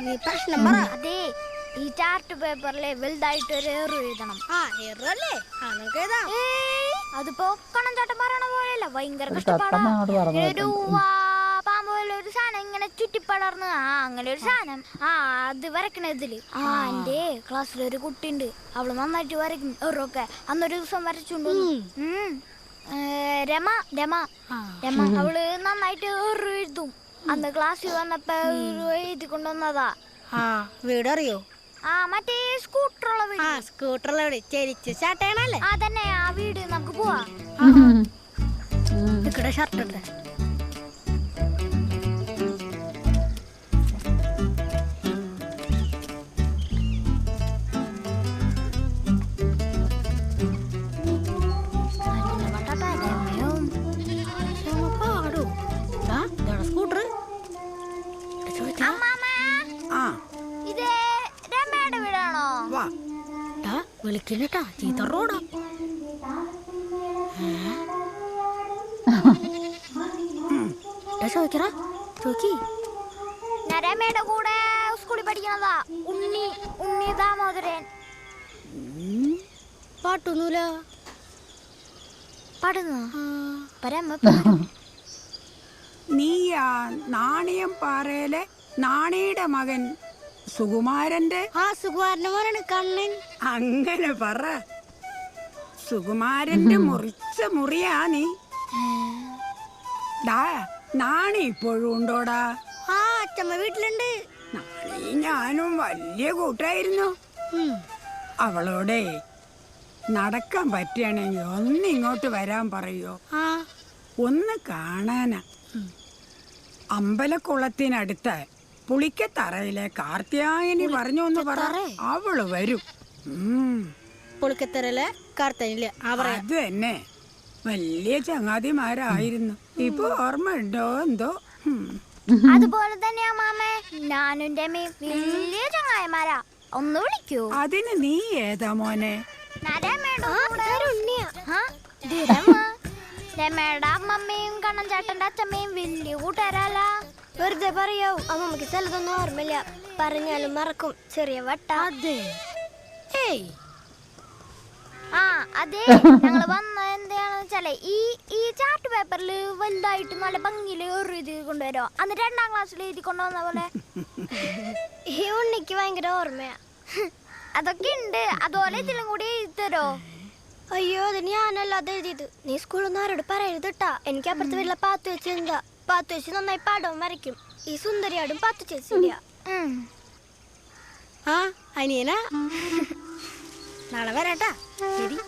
നീ പ്രശ്നം പറ. അതെ, ഈ ചാർട്ട് പേപ്പറിലെ വലുതായിട്ട് ഒരു എറു എഴുതണം. എറു അല്ലേ? നമുക്ക് എഴുതാം. അതിപ്പോ കണ്ണൻചാട്ടൻ പറയണ പോലെയല്ല, ഭയങ്കര കഷ്ടപ്പാടാ. ഒരു പാമ്പ് പോലെ ഒരു സാധനം ഇങ്ങനെ ചുറ്റിപ്പടർന്ന് അങ്ങനെ ഒരു സാധനം അത് വരക്കണ ഇതില്. എന്റെ ക്ലാസ്സിലൊരു കുട്ടിയുണ്ട്, അവള് നന്നായിട്ട് വരയ്ക്കും എറൊക്കെ. അന്നൊരു ദിവസം വരച്ചുകൊണ്ട് രമ രമ രമ അവള് നന്നായിട്ട് എറു എഴുതും. അന്ന് ക്ലാസ്സിൽ വന്നപ്പോ എഴുതി കൊണ്ടുവന്നതാ. വീടറിയോ? മറ്റേ സ്കൂട്ടറുള്ള വീട്. സ്കൂട്ടറുള്ള വീട് ചെരിച്ച് ചാട്ടയാണല്ലേ? അതന്നെ ആ വീട്. നമുക്ക് പോവാ. ഇവിടെ ഷർട്ട് ഉണ്ട്. സ്കൂട്ടർ ഇത് രമയുടെ വീടാണോ? വിളിക്കില്ലട്ടാ, ചീത്ത റോഡാ. ചോദിക്കറാ ചോക്കി. ഞാൻ രമയുടെ കൂടെ സ്കൂളിൽ പഠിക്കണതാ. ഉണ്ണി ദാമോദരൻ. പാട്ടൊന്നുമില്ല. പാടുന്നു നീയാ നാണയം പാറയിലെ നാണിയുടെ മകൻ സുകുമാരന്റെ? സുകുമാരന്റെ മോനാണ് കണ്ണൻ. അങ്ങനെ പറ. സുകുമാരന്റെ മുറിച്ച മുറിയാ നീ. നാണി ഇപ്പോഴും ഉണ്ടോടാ? അച്ഛമ്മ വീട്ടിലുണ്ട്. നാണി ഞാനും വലിയ കൂട്ടായിരുന്നു. അവളോടെ നടക്കാൻ പറ്റുകയാണെങ്കിൽ ഒന്ന് ഇങ്ങോട്ട് വരാൻ പറയോ? ഒന്ന് കാണാനാ. അമ്പലക്കുളത്തിനടുത്ത് പുളിക്കത്തറയിലെ കാർത്തിയായനി പറഞ്ഞു എന്ന് പറ. അവള് വരും. പുളിക്കത്തറയിലെ കാർത്തിയായനി അത് തന്നെ. വലിയ ചങ്ങാതിമാരായിരുന്നു. ഇപ്പൊ ഓർമ്മയുണ്ടോ എന്തോ? അതുപോലെ തന്നെയാ മാമേ. ഞാനും രമയും വലിയ ചങ്ങായിമാരാ. ഒന്ന് വിളിക്കൂ. അതിന് നീ ഏതാ മോനെ? രമയുടെ അമ്മമ്മയും കണ്ണൻചാട്ടന്റെ അച്ഛമ്മയും വലിയ കൂട്ടുകാരല്ല. വെറുതെ പറയോ? അമ്മമ്മക്ക് ചിലതൊന്നും ഓർമ്മയില്ല. പറഞ്ഞാലും മറക്കും. ചെറിയ വട്ട. അതെ, ഞങ്ങള് വന്നത് എന്താണെന്ന് വെച്ചാല് ഈ ചാർട്ട് പേപ്പറിൽ വലുതായിട്ട് നല്ല ഭംഗിയില് എഴുതി കൊണ്ടുവരോ. അന്ന് 2ാം ക്ലാസ്സിൽ എഴുതി കൊണ്ടുവന്ന പോലെ. ഈ ഉണ്ണിക്ക് ഭയങ്കര ഓർമ്മയാ. അതൊക്കെ ഉണ്ട്. അതുപോലെ ഇതിലും കൂടി എഴുതി തരോ? അയ്യോ, അത് ഞാനല്ലാതെ എഴുതിയത്. നീ സ്കൂളൊന്നും ആരോട് പറയരുതട്ടാ. എനിക്ക് അപ്പുറത്തെ വീട്ടിലെ പാത്തു വെച്ച് എന്താ. പാത്തു വെച്ച് നന്നായി പാടവും വരയ്ക്കും. ഈ സുന്ദരിയാടും പാത്തു ചേച്ചിയാ. അനിയനാ. നാളെ വരാട്ടാ. ശരി.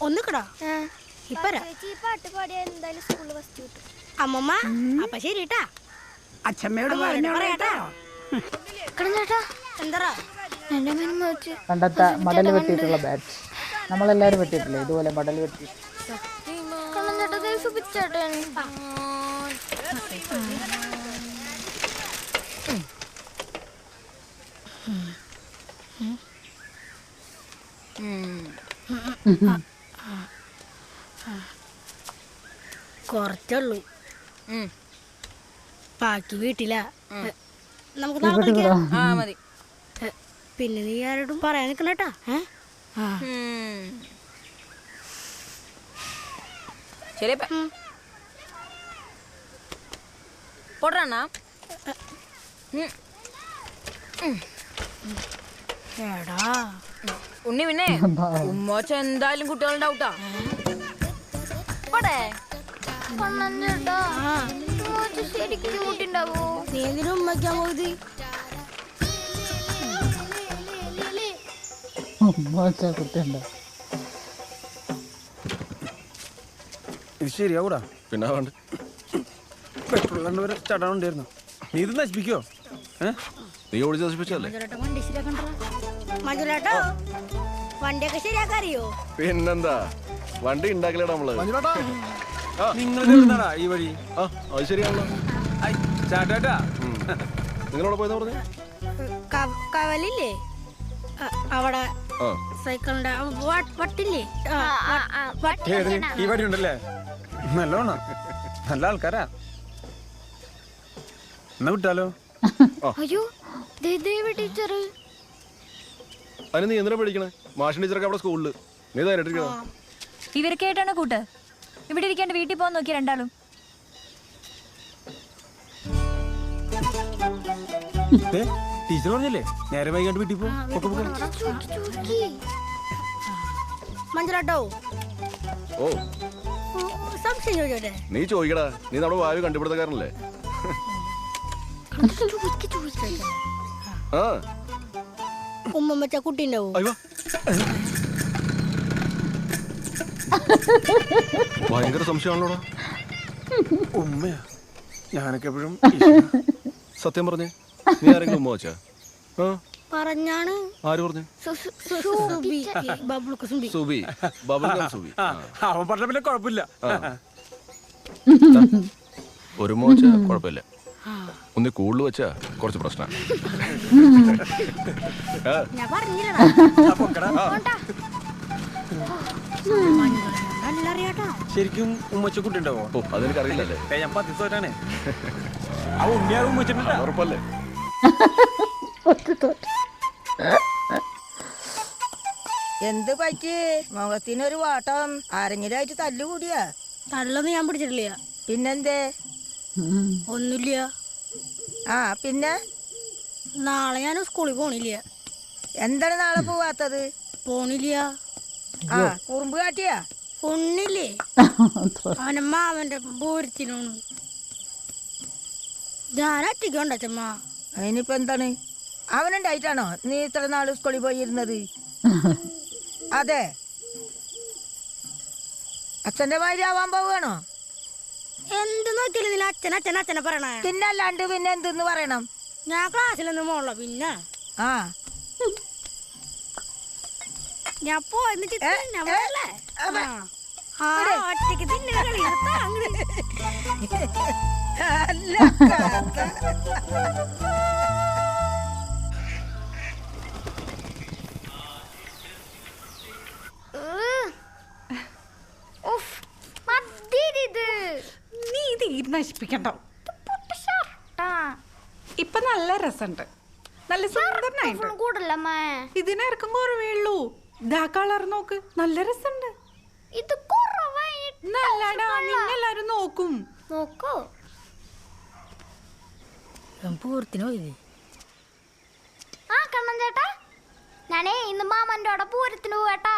ഒന്നുകൂടാ. പാട്ട് പാടിയ എന്തായാലും സ്കൂളിൽ ഫസ്റ്റ് കിട്ടും. അമ്മമ്മ അപ്പൊ ശരിട്ടാ. അച്ഛമ്മയോട് പറഞ്ഞോളാട്ടോ. എന്താ പണ്ടത്തെ മടൽ വെട്ടിയിട്ടുള്ള ബാറ്റ് നമ്മളെല്ലാരും വെട്ടിയിട്ടില്ലേ? ഇതുപോലെ മടൽ വെട്ടി. കുറച്ചുള്ളൂ. ബാക്കി വീട്ടില. നമുക്ക് നാളെ മതി. പിന്നെ നീ ആരോടും പറയാൻ നിൽക്കണട്ടാ. ശരി പോട്ടണ. ഉണ്ണി പിന്നെ ഉമ്മോച്ച എന്തായാലും കുട്ടികളുടെ ഔട്ടാ. പോട്ടെ ശരിക്കും കൂട്ടിണ്ടാവോ? നീ എന്തിനും ഉമ്മയ്ക്കാൻ പോയത്? കുട്ടിയുണ്ടോ? ഇത് ശരിയാവൂടാ. പിന്നെ പെട്രോൾ കണ്ടുവരെ ചടാനുണ്ടായിരുന്നു. നീ ഇത് നശിപ്പിക്കോ? നീ ഓടിച്ച് നശിപ്പിച്ചല്ലേ? മഞ്ജുലേട്ടോ, വണ്ടിയൊക്കെ ശരിയാക്കാറിയോ? പിന്നെന്താ, വണ്ടി ഉണ്ടാക്കലേടാ നമ്മള്. നിങ്ങൾ ഈ വഴി. അത് ശരിയാണല്ലോ. ചാട്ടാ, നിങ്ങളവിടെ പോയെന്ന് പറഞ്ഞേ? കവലില്ലേ അവിടെ. ആ സൈക്കിളിന്റെ വട്ടില്ലേ ഈ വടി ഉണ്ടല്ലേ നല്ലോണം നല്ല ആൾക്കാരാ എന്നാ വിട്ടാലോ അയ്യോ ടീച്ചർ അതിന് നീ എന്തിനാ പഠിക്കണേ മാഷിൻ ടീച്ചറൊക്കെ അവിടെ സ്കൂളില് നീ തരട്ടിരിക്കണോ ഇവരൊക്കെയായിട്ടാണ് കൂട്ട് ഇവിടെ ഇരിക്കാണ്ട് വീട്ടിൽ പോകാൻ നോക്കി രണ്ടാളും. ടീച്ചർ പറഞ്ഞില്ലേ നേരെ വൈകാണ്ട് വീട്ടിൽ പോ മഞ്ചലാട്ടോ ഓ സംശയം ചോദിച്ചോട്ടെ നീ ചോദിക്കടാ, നീ നമ്മുടെ ഭാവി കണ്ടുപിടുത്തക്കാരനല്ലേ? ആ ഉമ്മ വെച്ച കുട്ടീണ്ടാവും. അയ്യോ ഭയങ്കര സംശയമാണല്ലോടാ. ഉമ്മയാ ഞാനൊക്കെ എപ്പോഴും സത്യം പറഞ്ഞേ, നീ ആരെങ്കിലും ഉമ്മ വെച്ചാ? പറഞ്ഞാണ്. ആര് പറഞ്ഞു? സുബി, ബബിൾഗം സുബി. അവൻ പറഞ്ഞ പിന്നെ കുഴപ്പമില്ല. ഒരു ഉമ്മ വെച്ചാ കുഴപ്പമില്ല, ഒന്ന് കൂടുതൽ വെച്ചാ കുറച്ച് പ്രശ്നം. ഞാൻ പറഞ്ഞില്ലടാ. ശരിക്കും ഉമ്മച്ച കുട്ടി ഉണ്ടാവോ? ഓ അതെനിക്കറിയില്ലല്ലേ. ഞാൻ 10 ദിവസമായിട്ടാണ് ആ ഉണ്ണിയാറും ഉമ്മച്ചിട്ടുണ്ടാ ഉറപ്പല്ലേ? എന്ത് പറ്റി മുഖത്തിനൊരു വാട്ടം? ആരെങ്കിലും ആയിട്ട് തല്ലുകൂടിയാ? തള്ളൊന്നും ഞാൻ പിടിച്ചിട്ടില്ല. പിന്നെന്തേ? ഒന്നുമില്ല. ആ പിന്നെ നാളെ ഞാൻ സ്കൂളിൽ പോണില്ല. എന്താണ് നാളെ പോവാത്തത്? പോണില്ല. ആ കുറുമ്പ് കാട്ടിയാ? ഒന്നില്ലേ അവന്റെ മാമന്റെ പൂരത്തിനാണ്. ഞാൻ ഒറ്റയ്ക്കുണ്ടച്ചമ്മ. അതിനിപ്പോ എന്താണ്? അവനുണ്ടായിട്ടാണോ നീ ഇത്ര നാള് സ്കൂളിൽ പോയിരുന്നത്? അതെ, അച്ഛന്റെ മാതിരി ആവാൻ പോവുകയാണോ? എന്ത് നോക്കിയാലും ഇതിൽ അച്ഛൻ അച്ഛൻ അച്ഛനെ പറയണേ. പിന്നെ അല്ലാണ്ട് പിന്നെ എന്തെന്ന് പറയണം? ഞാൻ ക്ലാസ്സിലൊന്നും പോണല്ലോ. പിന്നെ ആ ഞാൻ പോയെന്ന് ഒറ്റക്ക് തിന്നെ കളി. അല്ല നീ ഇത് നശിപ്പിക്കണ്ടോ? ഇപ്പൊ നല്ല രസമുണ്ട്, നല്ല സുന്ദരനായിട്ട്. കൂടല്ലമ്മേ, ഇതിനിറക്കം കുറവേ ഉള്ളൂ. ഇതാ കളർ നോക്ക്, നല്ല രസമുണ്ട്. ഇത് കുറവായിട്ട് നല്ലടാ, നിങ്ങളെല്ലാരും നോക്കും. നോക്കൂ. പൂരത്തിന് പോയില്ലേ? ആ കണ്ണൻ ചേട്ടാ, ഞാനേ ഇന്ന് മാമന്റെ അവിടെ പൂരത്തിന് പോവേട്ടാ.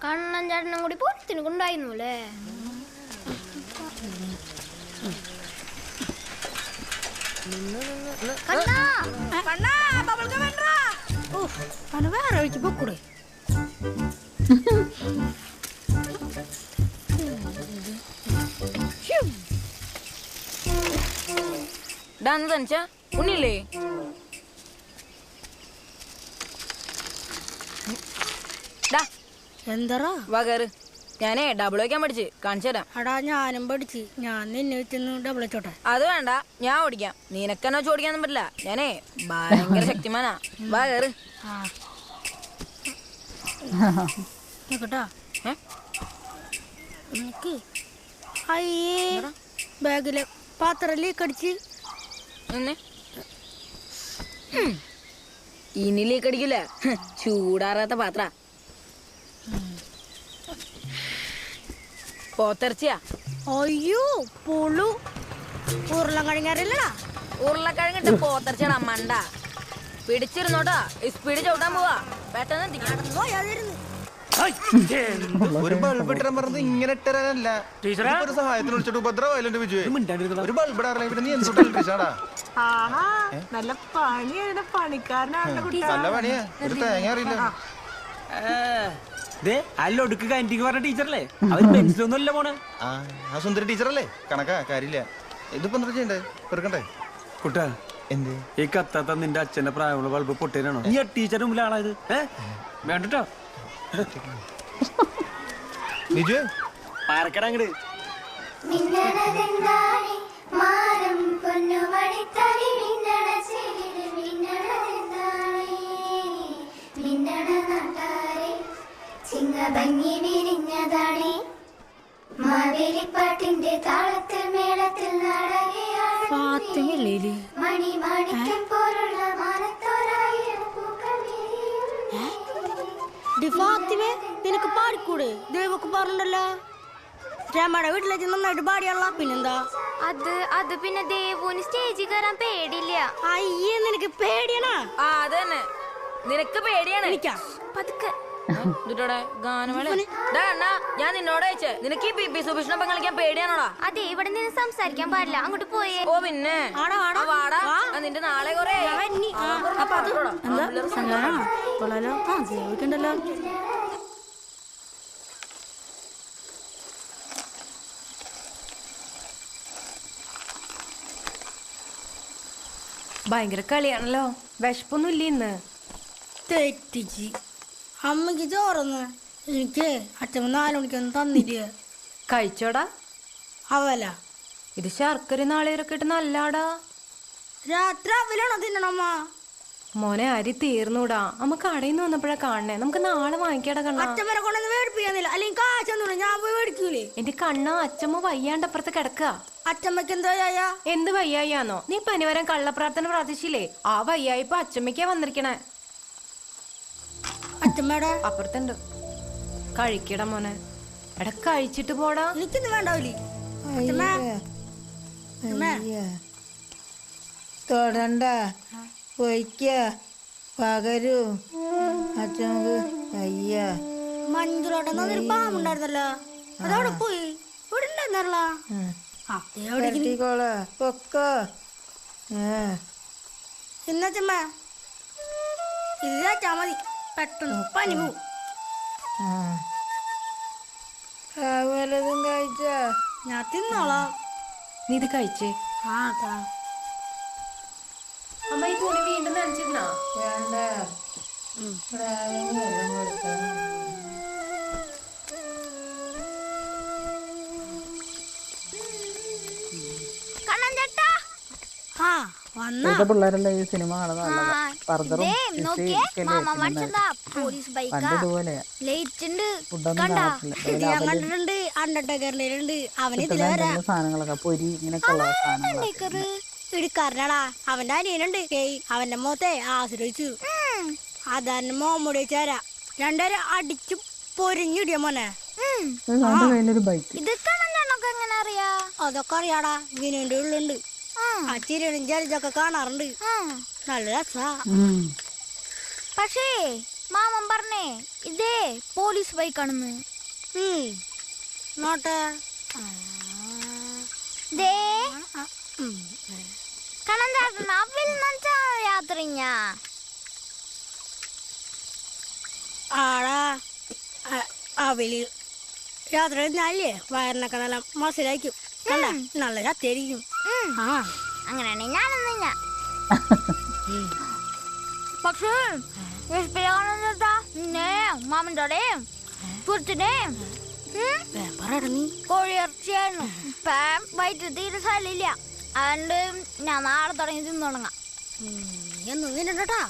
കണ്ണൻ ചേട്ടനും കൂടി പൂരത്തിന് കൊണ്ടായിരുന്നു അല്ലേ? വേറെ വഴിക്ക് പോക്കൂടെ? തനിച്ച ഉണ്ണില്ലേ? എന്താ വകറ് ഞാനേ ഡബിൾ വയ്ക്കാൻ പഠിച്ച് കാണിച്ചു തരാം. അടാ ഞാനും പഠിച്ച്. ഞാൻ നിന്നെ വെച്ചൊന്ന് ഡബിൾ വെച്ചോട്ടെ. അത് വേണ്ട, ഞാൻ ഓടിക്കാം. നിനക്കെന്നെ വെച്ച് ഓടിക്കാനൊന്നും പറ്റില്ല. ഞാനേ ഭയങ്കര ശക്തിമാനാ. വകറ് നോക്കട്ടാ. അയ്യേ, ബാഗിലെ പാത്രം ലീക്ക് അടിച്ച്. ഇനി ലീക്ക് അടിക്കില്ല, ചൂടാറാത്ത പാത്ര. പോത്തിറച്ചിയാ? അയ്യോ പുളു. ഉരുളക്കിഴങ്ങറില്ലടാ. ഉരുളക്കിഴങ്ങിട്ട് പോത്തിറച്ചിയാടാ മണ്ട. പിടിച്ചിരുന്നോട്ടാ, സ്പീഡ് ചവിട്ടാൻ പോവാ. പെട്ടെന്ന് എത്തിക്കാം. ഒരു ബൾബ് ഇട്ടാൻ പറഞ്ഞത് ഇങ്ങനെ ഇട്ടരാനല്ല, ഒരു സഹായത്തിന് വിളിച്ചിട്ട് ഉപദ്രവമായില്ലേ വിജയ്? ഒരു ബൾബ് ഇടാറില്ല. പിന്നെ നീ എന്തുകൊണ്ടാ? നല്ല പണിയാണ്, പണിക്കാരനാണ്. നല്ല പണിയാ, ഒരു തേങ്ങ അറിയില്ല. അല്ലൊടുക്ക് കയറ്റിക്ക് പറഞ്ഞ ടീച്ചറല്ലേ? അവര് പെൻസിലൊന്നും അല്ല പോണേ. ആ സുന്ദരി ടീച്ചറല്ലേ? കണക്കാ കാര്യമില്ല. ഇതിപ്പോ എന്താ ചെയ്യണ്ടേ? പെറുക്കണ്ടേ? കുട്ടാ, എന്ത് ഈ കത്താത്ത നിന്റെ അച്ഛന്റെ പ്രായമുള്ള ബൾബ് പൊട്ടേനാണോ? ഈ ടീച്ചറിന്റെ മുമ്പിൽ ആളായത് വേണ്ടട്ടോ. വിജയ് പാരക്കട അങ്ങട് ഭംഗി വിരിഞ്ഞതാണേ മാവേലിപ്പാട്ടിന്റെ താളത്തിൽ മേളത്തിൽ നാടകയായി മണിമാണിക്യം പോലുള്ള മാനത്തോരായിരം പൂക്കൾ ഫാത്തിമേ നിനക്ക് പാടിക്കൂടെ ദൈവമൊക്കെ പറഞ്ഞല്ലോ രമയുടെ വീട്ടിലേക്ക് നന്നായിട്ട് പാടിയല്ല പിന്നെന്താ അത് പിന്നെ ദേവുന് സ്റ്റേജിൽ കയറാൻ പേടിയില്ല. അയ്യേ നിനക്ക് പേടിയാണോ? ആ അതന്നെ നിനക്ക് പേടിയാണ്. പതുക്കെ ഗാനമേള ഞാൻ നിന്നോട് ചോദിച്ചേ നിനക്ക് ഈ ബി സുഭിഷ്ണൊപ്പം കളിക്കാൻ പേടിയാണോടാ? അതെ ഇവിടെ നിന്ന് സംസാരിക്കാൻ പാടില്ല, അങ്ങോട്ട് പോയേ. ഓ പിന്നെ വാടാ നിന്റെ നാളെ കൊറേ ഭയങ്കര കളിയാണല്ലോ. വിശപ്പൊന്നും ഇല്ല ഇന്ന്. തെറ്റിച്ച് അമ്മക്ക് ചോറന്ന് എനിക്ക് അച്ഛൻ 4 മണിക്കൊന്നും തന്നില്ല. കഴിച്ചോടാ അവല. ഇത് ശർക്കര നാളേരൊക്കെ ഇട്ട് നല്ലാടാ. രാത്രി അവലാണോ തിന്നണമ്മ? മോനെ അരി തീർന്നൂടാ. അമ്മ കടയിൽ നിന്ന് വന്നപ്പോഴാ കാണണേ. നമുക്ക് നാളെ വാങ്ങിക്കാടാ കണ്ണ. അച്ഛമ്മനെ കൊണ്ടൊന്നും മേടിപ്പിക്കുന്നില്ല, അല്ലെങ്കിൽ കാശൊന്നും ഞാൻ പോയി മേടിക്കൂലേ. എന്റെ കണ്ണ അച്ഛമ്മ വയ്യാണ്ടപ്പുറത്ത് കിടക്കുക. അച്ഛമ്മക്ക് എന്താ എന്ത് വയ്യായാന്നോ? നീ പനിവരം കള്ളപ്രാർത്ഥന പ്രാർത്ഥിച്ചില്ലേ? ആ വയ്യായിപ്പോ അച്ഛമ്മയ്ക്കാ വന്നിരിക്കണേ. അച്ഛമ്മയുടെ അപ്പുറത്തുണ്ട്. കഴിക്കട മോനെ. എടാ കഴിച്ചിട്ട് പോടാ. എനിക്കൊന്നും വേണ്ടാവില്ലേ. തൊടണ്ട പൊയ്ക്ക പകരൂ അച്ഛനക്ക് അയ്യ. മഞ്ജുലോട്ടൊരു പാമ്പുണ്ടായിരുന്നല്ലോ, അതവിടെ പോയി. ഇവിടെ ഉണ്ടായിരുന്നല്ല. പൊക്കോ ഇന്നച്ചമ്മ ഇല്ലാച്ചാ മതി, പെട്ടെന്ന് പനി പോവും. വല്ലതും കഴിച്ചാ? ഞാൻ തിന്നോളാം. നീ ഇത് കഴിച്ചേ. അമ്മ ഈ തുണി വീണ്ടും നനച്ചിരുന്നോ? വേണ്ട. പിള്ളേരല്ല ഈ സിനിമ കാണുന്നത്. സാധനങ്ങളൊക്കെ പൊരി ഇങ്ങനെയൊക്കെയുള്ള സാധനങ്ങൾ ഇടിക്കാരനാടാ. അവന്റെ അനിയനുണ്ട്, അവന്റെ മോത്തെ ആശ്രയിച്ചു. അതാന്റെ മോമ്മൂടി ചേരാ. രണ്ടുപേരെ അടിച്ചു പൊരിഞ്ഞിടിയ മോനെ. അതൊക്കെ അറിയാടാ. വിനുവിന്റെ ഉള്ളുണ്ട്. ആ ചിരിയും ജലജൊക്കെ കാണാറുണ്ട്. നല്ല രസാ. പക്ഷേ മാമൻ പറഞ്ഞേ ഇതേ പോലീസ് ബൈക്കാണെന്ന്. നോട്ടെ യാത്ര ആടാ അവല് യാത്ര കഴിഞ്ഞാലേ വയറിനൊക്കെ നല്ല മസിലായിരിക്കും. കണ്ട നല്ല രത്തായിരിക്കും. അങ്ങനെയാണെങ്കിൽ ഞാനൊന്നില്ല. പക്ഷേ മാമൻ്റെയും സുഹൃത്തിനെയും കോഴിയിറച്ചിയായിരുന്നു. വയറ്റ് തീരെ സ്ഥലമില്ല. അതുകൊണ്ട് ഞാൻ നാളെ തുടങ്ങി തിന്നു തുടങ്ങാം. എന്നും തിന്നണ്ടാ.